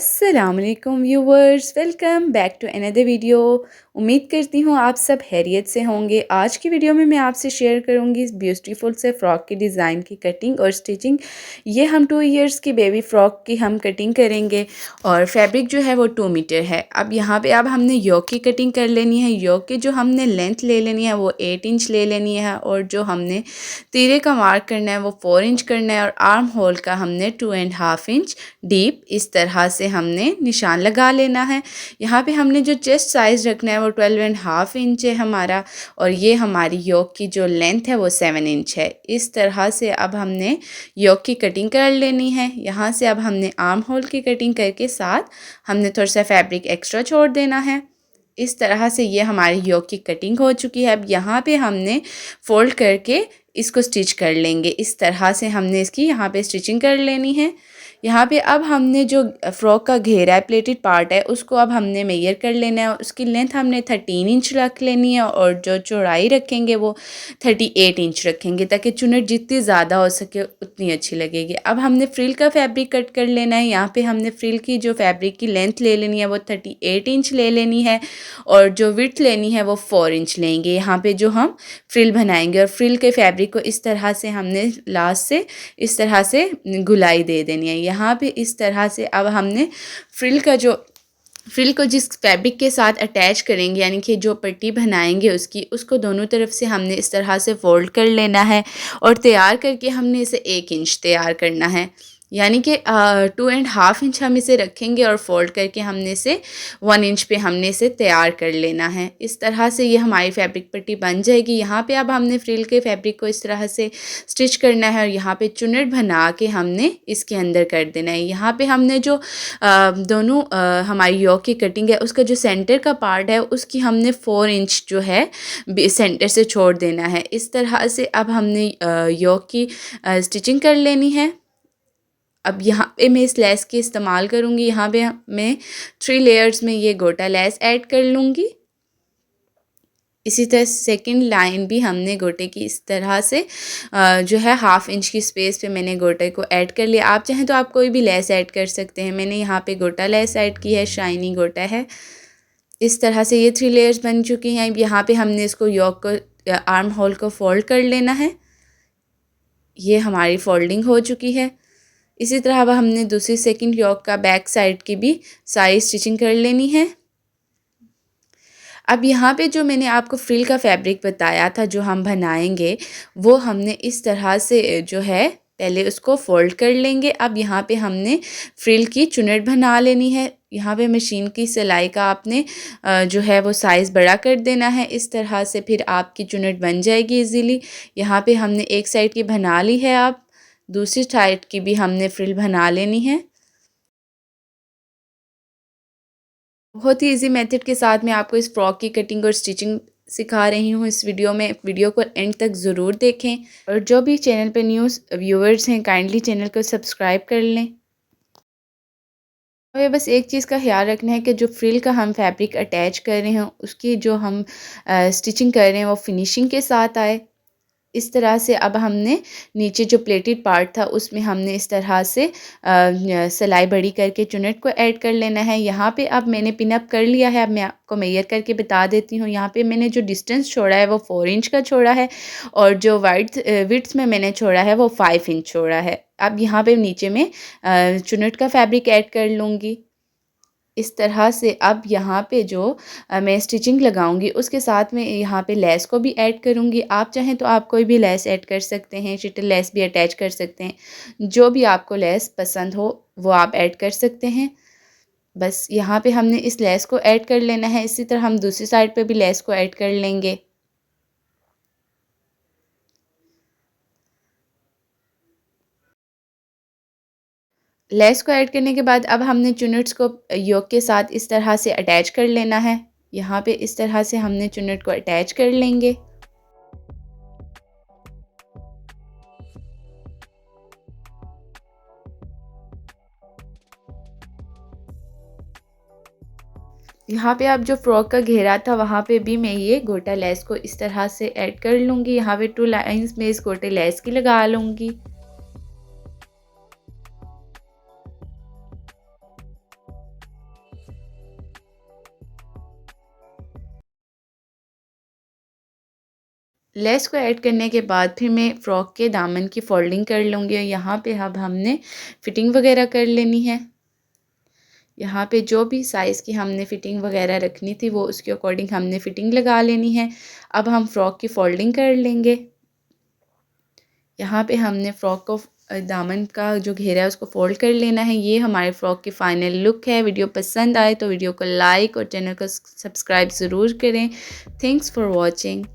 अस्सलामुअलैकुम viewers, welcome back to another video. उम्मीद करती हूँ आप सब खैरियत से होंगे। आज की वीडियो में मैं आपसे शेयर करूँगी इस ब्यूटीफुल से फ़्रॉक की डिज़ाइन की कटिंग और स्टिचिंग। ये हम 2 इयर्स की बेबी फ़्रॉक की हम कटिंग करेंगे और फैब्रिक जो है वो 2 मीटर है। अब यहाँ पे अब हमने योक की कटिंग कर लेनी है। योक की जो हमने लेंथ ले लेनी है वो 8 इंच ले लेनी है और जो हमने तीरे का मार्क करना है वो 4 इंच करना है और आर्म होल का हमने 2.5 इंच डीप इस तरह से हमने निशान लगा लेना है। यहाँ पे हमने जो चेस्ट साइज़ रखना है वो 12.5 इंच है हमारा और ये हमारी योक की जो लेंथ है वो 7 इंच है। इस तरह से अब हमने योक की कटिंग कर लेनी है। यहाँ से अब हमने आर्म होल की कटिंग करके साथ हमने थोड़ा सा फैब्रिक एक्स्ट्रा छोड़ देना है। इस तरह से ये हमारी योक की कटिंग हो चुकी है। अब यहाँ पे हमने फोल्ड करके इसको स्टिच कर लेंगे। इस तरह से हमने इसकी यहाँ पे स्टिचिंग कर लेनी है। यहाँ पे अब हमने जो फ़्रॉक का घेरा है, प्लेटेड पार्ट है, उसको अब हमने मेजर कर लेना है। उसकी लेंथ हमने 13 इंच रख लेनी है और जो चौड़ाई रखेंगे वो 38 इंच रखेंगे ताकि चुन्नट जितनी ज़्यादा हो सके उतनी अच्छी लगेगी। अब हमने फ्रिल का फैब्रिक कट कर लेना है। यहाँ पे हमने फ्रिल की जो फैब्रिक की लेंथ ले लेनी है वो 38 इंच ले लेनी है और जो विड्थ लेनी है वो 4 इंच लेंगे। यहाँ पे जो हम फ्रिल बनाएंगे और फ्रिल के फैब्रिक को इस तरह से हमने लास्ट से इस तरह से गुलाई दे देनी है। यहाँ पे इस तरह से अब हमने फ्रिल को जिस फैब्रिक के साथ अटैच करेंगे यानी कि जो पट्टी बनाएंगे उसको दोनों तरफ से हमने इस तरह से फोल्ड कर लेना है और तैयार करके हमने इसे 1 इंच तैयार करना है। यानी कि 2.5 इंच हम इसे रखेंगे और फोल्ड करके हमने इसे 1 इंच पे हमने इसे तैयार कर लेना है। इस तरह से ये हमारी फैब्रिक पट्टी बन जाएगी। यहाँ पे अब हमने फ्रिल के फैब्रिक को इस तरह से स्टिच करना है और यहाँ पे चुन्नट बना के हमने इसके अंदर कर देना है। यहाँ पे हमने जो दोनों हमारी योक की कटिंग है उसका जो सेंटर का पार्ट है उसकी हमने 4 इंच जो है सेंटर से छोड़ देना है। इस तरह से अब हमने योक की स्टिचिंग कर लेनी है। अब यहाँ पे मैं इस लेस की इस्तेमाल करूँगी। यहाँ पे मैं 3 लेयर्स में ये गोटा लेस ऐड कर लूँगी। इसी तरह सेकंड लाइन भी हमने गोटे की इस तरह से जो है 1/2 इंच की स्पेस पे मैंने गोटे को ऐड कर लिया। आप चाहें तो आप कोई भी लेस ऐड कर सकते हैं। मैंने यहाँ पे गोटा लेस ऐड की है, शाइनी गोटा है। इस तरह से ये 3 लेयर्स बन चुकी हैं। यहाँ पे हमने इसको योक को आर्म होल को फोल्ड कर लेना है। ये हमारी फोल्डिंग हो चुकी है। इसी तरह अब हमने दूसरी सेकंड योक का बैक साइड की भी सारी स्टिचिंग कर लेनी है। अब यहाँ पे जो मैंने आपको फ्रिल का फैब्रिक बताया था जो हम बनाएंगे वो हमने इस तरह से जो है पहले उसको फोल्ड कर लेंगे। अब यहाँ पे हमने फ्रिल की चुन्नट बना लेनी है। यहाँ पे मशीन की सिलाई का आपने जो है वो साइज़ बड़ा कर देना है। इस तरह से फिर आपकी चुन्नट बन जाएगी इजीली। यहाँ पे हमने एक साइड की बना ली है। अब दूसरी साइड की भी हमने फ्रिल बना लेनी है। बहुत ही इजी मेथड के साथ मैं आपको इस फ्रॉक की कटिंग और स्टिचिंग सिखा रही हूँ इस वीडियो में। वीडियो को एंड तक ज़रूर देखें और जो भी चैनल पे न्यूज़ व्यूअर्स हैं काइंडली चैनल को सब्सक्राइब कर लें। हमें बस एक चीज़ का ख्याल रखना है कि जो फ्रिल का हम फैब्रिक अटैच कर रहे हैं उसकी जो हम स्टिचिंग कर रहे हैं वो फिनिशिंग के साथ आए। इस तरह से अब हमने नीचे जो प्लेटेड पार्ट था उसमें हमने इस तरह से सिलाई बड़ी करके चुन्नट को ऐड कर लेना है। यहाँ पे अब मैंने पिन अप कर लिया है। अब मैं आपको मेजर करके बता देती हूँ। यहाँ पे मैंने जो डिस्टेंस छोड़ा है वो 4 इंच का छोड़ा है और जो विड्थ में मैंने छोड़ा है वो 5 इंच छोड़ा है। अब यहाँ पे नीचे में चुन्नट का फैब्रिक ऐड कर लूँगी। इस तरह से अब यहाँ पे जो मैं स्टिचिंग लगाऊंगी उसके साथ में यहाँ पे लेस को भी ऐड करूँगी। आप चाहें तो आप कोई भी लेस ऐड कर सकते हैं, शिटल लेस भी अटैच कर सकते हैं। जो भी आपको लेस पसंद हो वो आप ऐड कर सकते हैं। बस यहाँ पे हमने इस लेस को ऐड कर लेना है। इसी तरह हम दूसरी साइड पे भी लेस को ऐड कर लेंगे। लेस को ऐड करने के बाद अब हमने चुन्नट्स को योक के साथ इस तरह से अटैच कर लेना है। यहाँ पे इस तरह से हमने चुन्नट को अटैच कर लेंगे। यहाँ पे अब जो फ्रॉक का घेरा था वहाँ पे भी मैं ये गोटा लेस को इस तरह से ऐड कर लूँगी। यहाँ पे 2 लाइंस में इस गोटे लेस की लगा लूँगी। लेस को ऐड करने के बाद फिर मैं फ़्रॉक के दामन की फ़ोल्डिंग कर लूँगी और यहाँ पे अब हमने फ़िटिंग वगैरह कर लेनी है। यहाँ पे जो भी साइज़ की हमने फ़िटिंग वगैरह रखनी थी वो उसके अकॉर्डिंग हमने फ़िटिंग लगा लेनी है। अब हम फ़्रॉक की फ़ोल्डिंग कर लेंगे। यहाँ पे हमने फ़्रॉक को दामन का जो घेरा है उसको फ़ोल्ड कर लेना है। ये हमारे फ़्रॉक की फ़ाइनल लुक है। वीडियो पसंद आए तो वीडियो को लाइक और चैनल को सब्सक्राइब ज़रूर करें। Thanks for watching.